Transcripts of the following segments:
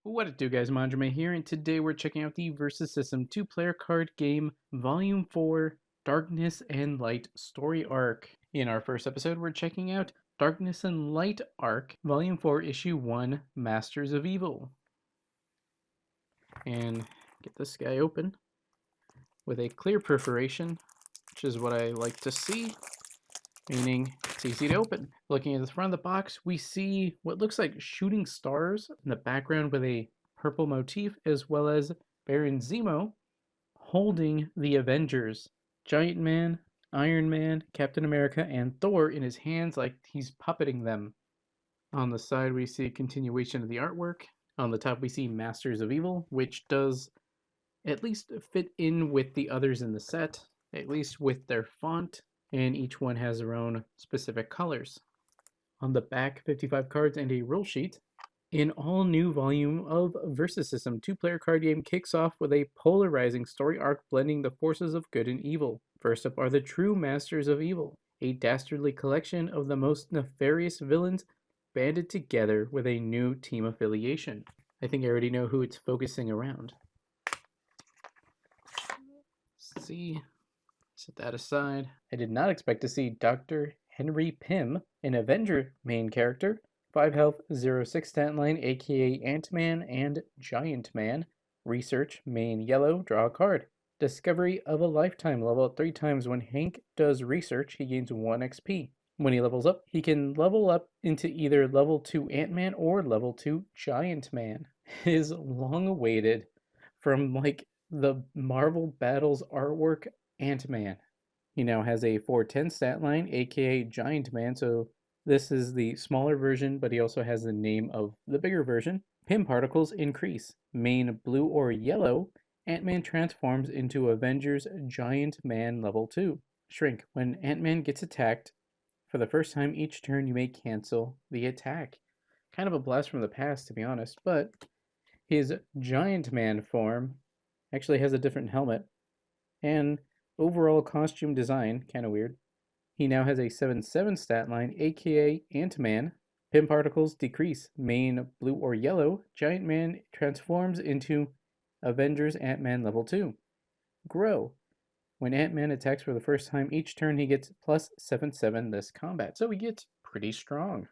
What it do, guys? Manjoume here, and today we're checking out the Versus System 2-player card game Volume 4 Darkness and Light Story Arc. In our first episode, we're checking out Darkness and Light Arc Volume 4 Issue 1 Masters of Evil. And get this guy open with a clear perforation, which is what I like to see, meaning it's easy to open. Looking at the front of the box, we see what looks like shooting stars in the background with a purple motif, as well as Baron Zemo holding the Avengers, Giant Man, Iron Man, Captain America, and Thor in his hands like he's puppeting them. On the side, we see a continuation of the artwork. On the top, we see Masters of Evil, which does at least fit in with the others in the set, at least with their font, and each one has their own specific colors. On the back, 55 cards and a rule sheet. An all-new volume of Versus System 2-player card game kicks off with a polarizing story arc blending the forces of good and evil. First up are the true Masters of Evil, a dastardly collection of the most nefarious villains banded together with a new team affiliation. I think I already know who it's focusing around. Let's see. Set that aside. I did not expect to see Dr. Henry Pym, an Avenger main character, 5 health, 0-6 stat line, aka Ant-Man and Giant Man. Research, main yellow, draw a card. Discovery of a lifetime, level up 3 times. When Hank does research, he gains 1 XP. When he levels up, he can level up into either level 2 Ant-Man or level 2 Giant Man. His long-awaited, from like the Marvel Battles artwork, Ant-Man. He now has a 410 stat line, aka Giant Man, so this is the smaller version, but he also has the name of the bigger version. Pim particles increase. Main blue or yellow, Ant-Man transforms into Avengers Giant Man level 2. Shrink. When Ant-Man gets attacked, for the first time each turn you may cancel the attack. Kind of a blast from the past, to be honest, but his Giant Man form actually has a different helmet, and overall costume design, kind of weird. He now has a 7-7 stat line, aka Ant-Man. Pim particles decrease. Main blue or yellow, Giant Man transforms into Avengers Ant-Man level 2. Grow. When Ant-Man attacks for the first time each turn, he gets plus 7-7 this combat, so he gets pretty strong.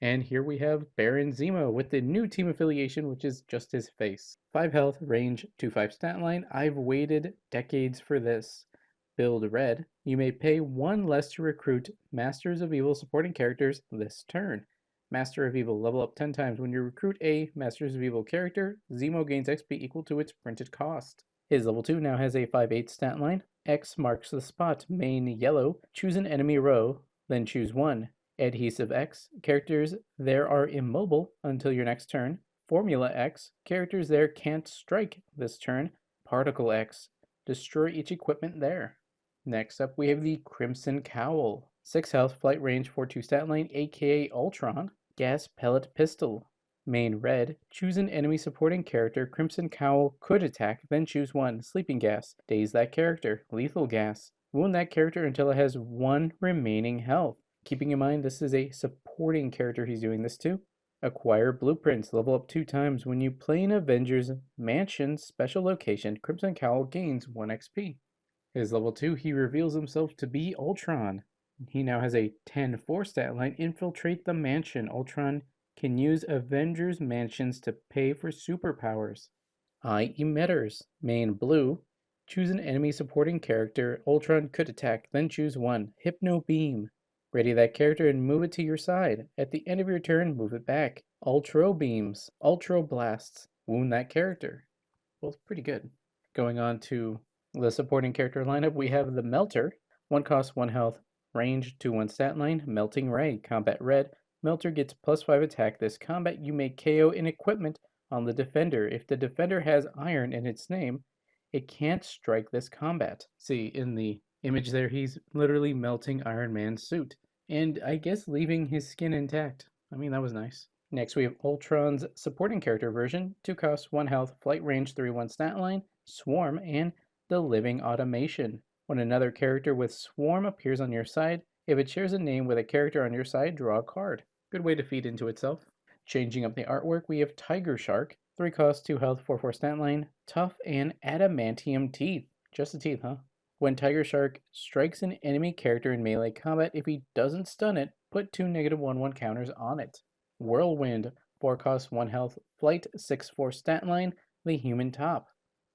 And here we have Baron Zemo with the new team affiliation, which is just his face. 5 health, range, 2-5 stat line. I've waited decades for this. Build red. You may pay 1 less to recruit Masters of Evil supporting characters this turn. Master of Evil, level up 10 times. When you recruit a Masters of Evil character, Zemo gains XP equal to its printed cost. His level 2 now has a 5-8 stat line. X marks the spot. Main yellow. Choose an enemy row, then choose one. Adhesive X. Characters there are immobile until your next turn. Formula X. Characters there can't strike this turn. Particle X. Destroy each equipment there. Next up, we have the Crimson Cowl. 6 health, flight range, 4-2 stat line, aka Ultron. Gas pellet pistol. Main red. Choose an enemy supporting character. Crimson Cowl could attack, then choose one. Sleeping gas. Daze that character. Lethal gas. Wound that character until it has 1 remaining health. Keeping in mind this is a supporting character he's doing this to. Acquire blueprints. Level up 2 times. When you play an Avengers Mansion special location, Crimson Cowl gains 1 XP. His level 2, he reveals himself to be Ultron. He now has a 10-4 stat line. Infiltrate the mansion. Ultron can use Avengers Mansions to pay for superpowers. Eye emitters. Main blue. Choose an enemy supporting character. Ultron could attack, then choose one. Hypno beam. Ready that character and move it to your side. At the end of your turn, move it back. Ultra beams. Ultra blasts. Wound that character. Both pretty good. Going on to the supporting character lineup, we have the Melter. 1 cost, 1 health. Range, 2-1 stat line. Melting Ray. Combat red. Melter gets +5 attack. This combat you may KO an equipment on the defender. If the defender has iron in its name, it can't strike this combat. See, in the image there, he's literally melting Iron Man's suit. And I guess leaving his skin intact. I mean, that was nice. Next, we have Ultron's supporting character version. 2 costs, 1 health, flight range, 3-1 stat line, Swarm, and the Living Automation. When another character with Swarm appears on your side, if it shares a name with a character on your side, draw a card. Good way to feed into itself. Changing up the artwork, we have Tiger Shark. 3 cost, 2 health, 4 stat line, tough, and adamantium teeth. Just the teeth, huh? When Tiger Shark strikes an enemy character in melee combat, if he doesn't stun it, put 2 -1/1 counters on it. Whirlwind, 4 cost, 1 health, flight, 6/4 stat line, the human top.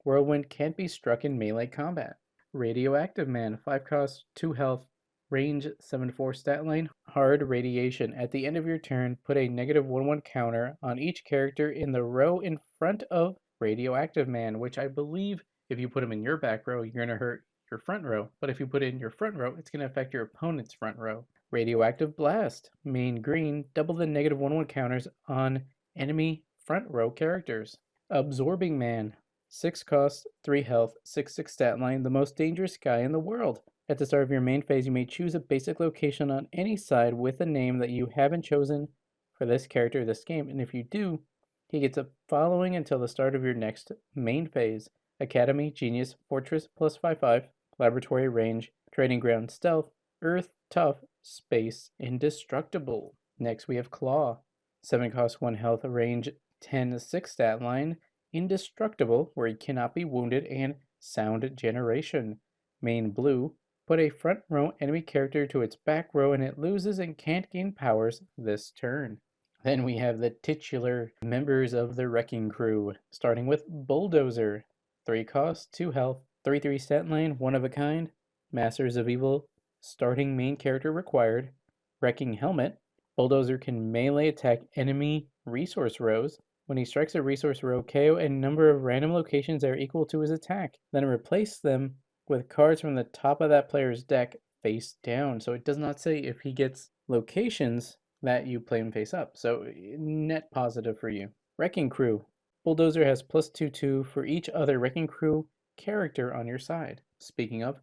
Whirlwind can't be struck in melee combat. Radioactive Man, 5 cost, 2 health, range, 7/4 stat line, hard radiation. At the end of your turn, put a -1/1 counter on each character in the row in front of Radioactive Man, which I believe if you put him in your back row, you're going to hurt your front row. But if you put it in your front row, it's going to affect your opponent's front row. Radioactive Blast, main green, double the -1/1 counters on enemy front row characters. Absorbing Man, 6 cost, 3 health, 6/6 stat line, the most dangerous guy in the world. At the start of your main phase, you may choose a basic location on any side with a name that you haven't chosen for this character this game, and if you do, he gets a following until the start of your next main phase: Academy, Genius, Fortress, +5/5, Laboratory, Range, Trading Ground, Stealth, Earth, Tough, Space, Indestructible. Next we have Claw, 7 cost, 1 health, range, 10/6 stat line, Indestructible, where he cannot be wounded, and Sound Generation. Main blue, put a front row enemy character to its back row and it loses and can't gain powers this turn. Then we have the titular members of the Wrecking Crew, starting with Bulldozer. 3 cost, 2 health, 3/3 stat line, one of a kind, Masters of Evil, starting main character required, Wrecking Helmet. Bulldozer can melee attack enemy resource rows. When he strikes a resource row, KO a number of random locations that are equal to his attack. Then replace them with cards from the top of that player's deck face down. So it does not say if he gets locations that you play him face up. So net positive for you. Wrecking Crew. Bulldozer has +2/2 for each other Wrecking Crew character on your side. Speaking of,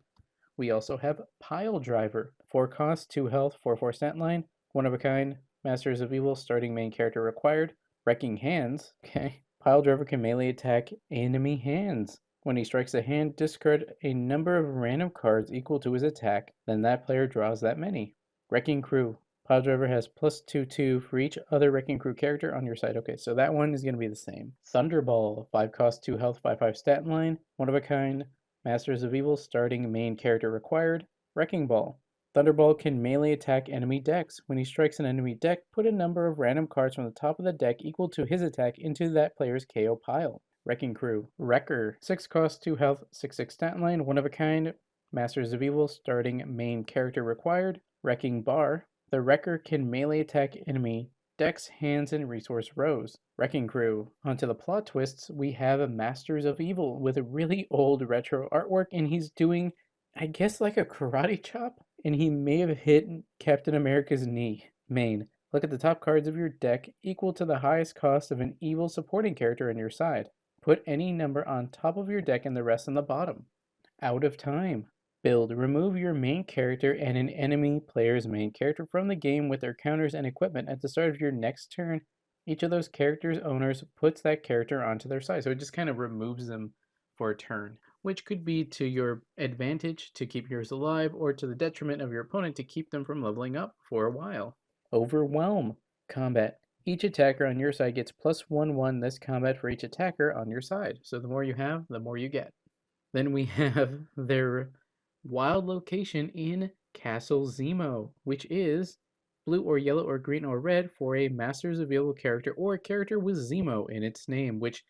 we also have Pile Driver. 4 cost, 2 health, 4/4 stat line, one of a kind, Masters of Evil, starting main character required. Wrecking Hands. Okay. Pile Driver can melee attack enemy hands. When he strikes a hand, discard a number of random cards equal to his attack, then that player draws that many. Wrecking Crew. Pile Driver has +2/2 for each other Wrecking Crew character on your side. Okay, so that one is going to be the same. Thunderball. 5 cost, 2 health, 5/5 stat line, one of a kind, Masters of Evil, starting main character required. Wrecking Ball. Thunderball can melee attack enemy decks. When he strikes an enemy deck, put a number of random cards from the top of the deck equal to his attack into that player's KO pile. Wrecking Crew. Wrecker. 6 cost, 2 health, 6/6 stat line, one of a kind, Masters of Evil, starting main character required. Wrecking Bar. The Wrecker can melee attack enemy decks, hands, and resource rows. Wrecking Crew. Onto the plot twists, we have a Masters of Evil with a really old retro artwork, and he's doing, I guess, like a karate chop, and he may have hit Captain America's knee. Main. Look at the top cards of your deck equal to the highest cost of an evil supporting character on your side. Put any number on top of your deck and the rest on the bottom. Out of Time. Build. Remove your main character and an enemy player's main character from the game with their counters and equipment at the start of your next turn. Each of those characters' owners puts that character onto their side. So it just kind of removes them for a turn, which could be to your advantage to keep yours alive or to the detriment of your opponent to keep them from leveling up for a while. Overwhelm. Combat. Each attacker on your side gets +1/1 this combat for each attacker on your side. So the more you have, the more you get. Then we have their wild location in Castle Zemo, which is blue or yellow or green or red for a Masters of Evil character or a character with Zemo in its name, which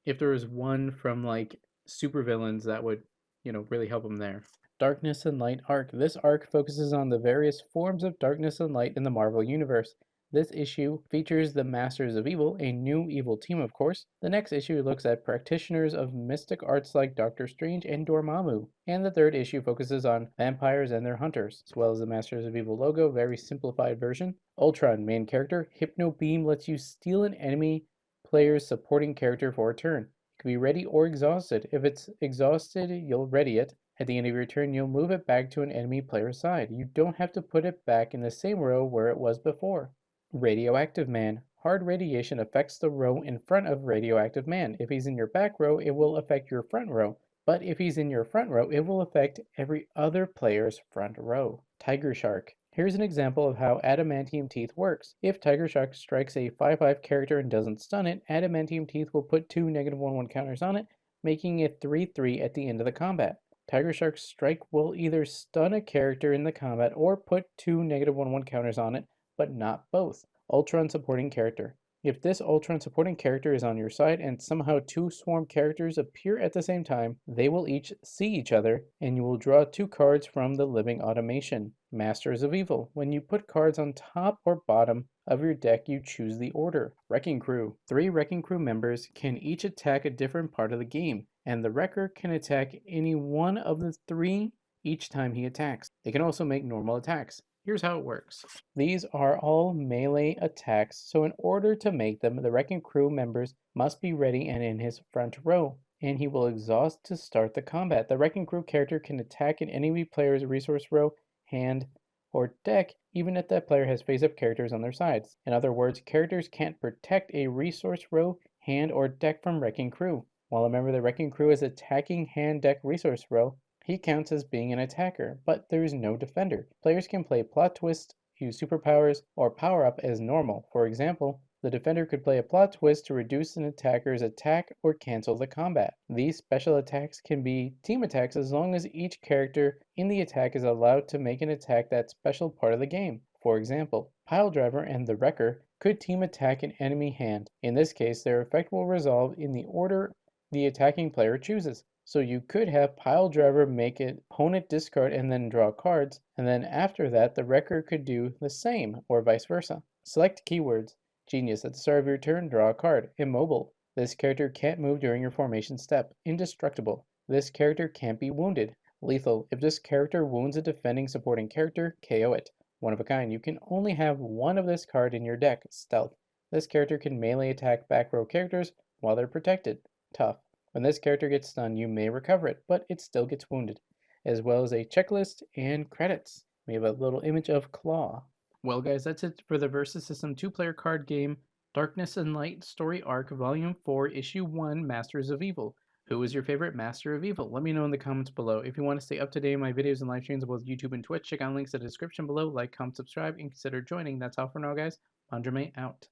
if there was one from like supervillains, that would, really help them there. Darkness and Light arc. This arc focuses on the various forms of darkness and light in the Marvel Universe. This issue features the Masters of Evil, a new evil team, of course. The next issue looks at practitioners of mystic arts like Doctor Strange and Dormammu. And the third issue focuses on vampires and their hunters, as well as the Masters of Evil logo, very simplified version. Ultron, main character. Hypno Beam lets you steal an enemy player's supporting character for a turn. It can be ready or exhausted. If it's exhausted, you'll ready it. At the end of your turn, you'll move it back to an enemy player's side. You don't have to put it back in the same row where it was before. Radioactive Man. Hard radiation affects the row in front of Radioactive Man. If he's in your back row, it will affect your front row. But if he's in your front row, it will affect every other player's front row. Tiger Shark. Here's an example of how Adamantium Teeth works. If Tiger Shock strikes a 5/5 character and doesn't stun it, Adamantium Teeth will put two -1/1 counters on it, making it 3/3 at the end of the combat. Tiger Shark's strike will either stun a character in the combat or put two -1/1 counters on it, but not both. Ultron supporting character. If this Ultron supporting character is on your side and somehow two swarm characters appear at the same time, they will each see each other and you will draw two cards from the living automation. Masters of Evil. When you put cards on top or bottom of your deck, you choose the order. Wrecking Crew. 3 Wrecking Crew members can each attack a different part of the game, and the Wrecker can attack any one of the 3 each time he attacks. They can also make normal attacks. Here's how it works. These are all melee attacks, so in order to make them, the Wrecking Crew members must be ready and in his front row, and he will exhaust to start the combat. The Wrecking Crew character can attack an enemy player's resource row, hand, or deck, even if that player has face-up characters on their sides. In other words, characters can't protect a resource row, hand, or deck from Wrecking Crew. While a member of the Wrecking Crew is attacking hand, deck, resource row, he counts as being an attacker, but there is no defender. Players can play plot twist, use superpowers, or power up as normal. For example, the defender could play a plot twist to reduce an attacker's attack or cancel the combat. These special attacks can be team attacks as long as each character in the attack is allowed to make an attack that special part of the game. For example, Piledriver and the Wrecker could team attack an enemy hand. In this case, their effect will resolve in the order the attacking player chooses. So you could have Piledriver make an opponent discard and then draw cards, and then after that the Wrecker could do the same, or vice versa. Select keywords. Genius. At the start of your turn, draw a card. Immobile. This character can't move during your formation step. Indestructible. This character can't be wounded. Lethal. If this character wounds a defending supporting character, KO it. One of a kind. You can only have one of this card in your deck. Stealth. This character can melee attack back row characters while they're protected. Tough. When this character gets stunned, you may recover it, but it still gets wounded, as well as a checklist and credits. We have a little image of Claw. Well, guys, that's it for the Versus System 2-player card game, Darkness and Light Story Arc, Volume 4, Issue 1, Masters of Evil. Who is your favorite Master of Evil? Let me know in the comments below. If you want to stay up to date on my videos and live streams on both YouTube and Twitch, check out links in the description below. Like, comment, subscribe, and consider joining. That's all for now, guys. Manjoume out.